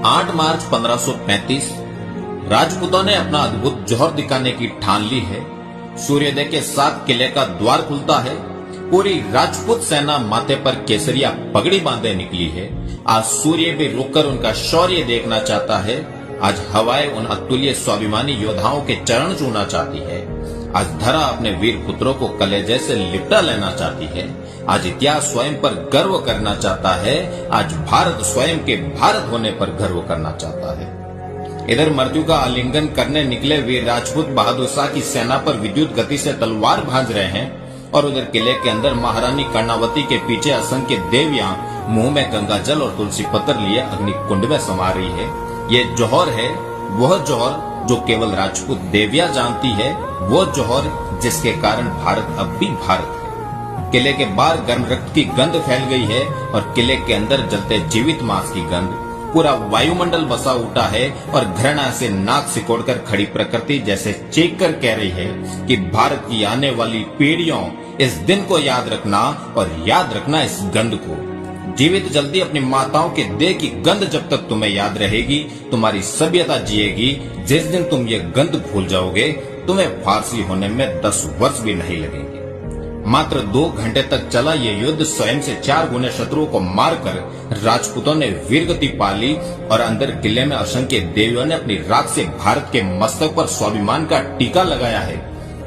8 मार्च 1535 राजपूतों ने अपना अद्भुत जौहर दिखाने की ठान ली है। सूर्योदय के साथ किले का द्वार खुलता है। पूरी राजपूत सेना माथे पर केसरिया पगड़ी बांधे निकली है। आज सूर्य भी रुककर उनका शौर्य देखना चाहता है। आज हवाएं उन अतुल्य स्वाभिमानी योद्धाओं के चरण छूना चाहती है। आज धरा अपने वीर पुत्रों को कलेजे से लिपटा लेना चाहती है। आज इतिहास स्वयं पर गर्व करना चाहता है। आज भारत स्वयं के भारत होने पर गर्व करना चाहता है। इधर मृत्यु का आलिंगन करने निकले वीर राजपूत बहादुर शाह की सेना पर विद्युत गति से तलवार भांज रहे हैं और उधर किले के अंदर महारानी कर्णावती के पीछे असंख्य देवियां मुंह में गंगा जल और तुलसी पत्र लिए अग्नि कुंड में समा रही है। ये जौहर है, वह जौहर जो केवल राजपूत देवियां जानती है, वो जौहर जिसके कारण भारत अब भी भारत है। किले के बाहर गर्म रक्त की गंध फैल गई है और किले के अंदर जलते जीवित मांस की गंध। पूरा वायुमंडल बसा उठा है और घृणा से नाक सिकोड़कर खड़ी प्रकृति जैसे चीख कर कह रही है कि भारत की आने वाली पीढ़ियों इस दिन को याद रखना और याद रखना इस गंध को। जीवित जल्दी अपनी माताओं के देह की गंध जब तक तुम्हें याद रहेगी, तुम्हारी सभ्यता जिएगी। जिस दिन तुम ये गंध भूल जाओगे, तुम्हें फारसी होने में 10 वर्ष भी नहीं लगेंगे। मात्र 2 घंटे तक चला ये युद्ध स्वयं से 4 गुने शत्रुओं को मारकर राजपूतों ने वीरगति पा ली और अंदर किले में असंख्य देवियों ने अपनी राख से भारत के मस्तक पर स्वाभिमान का टीका लगाया है।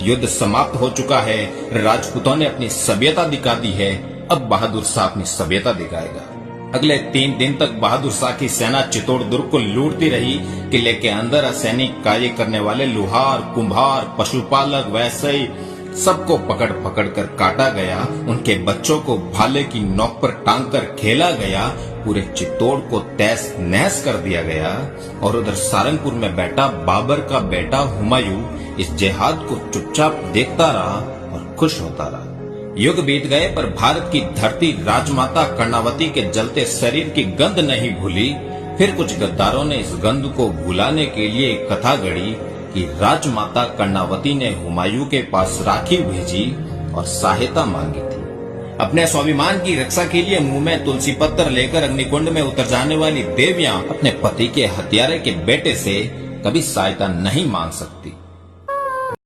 युद्ध समाप्त हो चुका है। राजपूतों ने अपनी सभ्यता दिखा दी है। अब बहादुर शाह अपनी सभ्यता दिखाएगा। अगले 3 दिन तक बहादुर शाह की सेना चित्तौड़ दुर्ग को लूटती रही। किले के अंदर असैनिक कार्य करने वाले लोहार, कुम्हार, पशुपालक, व्यवसायी सबको पकड़ पकड़ कर काटा गया। उनके बच्चों को भाले की नोक पर टांग कर खेला गया। पूरे चित्तौड़ को तहस नहस कर दिया गया। और उधर सारंगपुर में बैठा बाबर का बेटा हुमायूं इस जिहाद को चुपचाप देखता रहा और खुश होता रहा। युग बीत गए पर भारत की धरती राजमाता कर्णावती के जलते शरीर की गंध नहीं भूली। फिर कुछ गद्दारों ने इस गंध को भुलाने के लिए एक कथा गढ़ी कि राजमाता कर्णावती ने हुमायूं के पास राखी भेजी और सहायता मांगी थी। अपने स्वाभिमान की रक्षा के लिए मुंह में तुलसी पत्र लेकर अग्निकुंड में उतर जाने वाली देवियां अपने पति के हत्यारे के बेटे से कभी सहायता नहीं मांग सकती।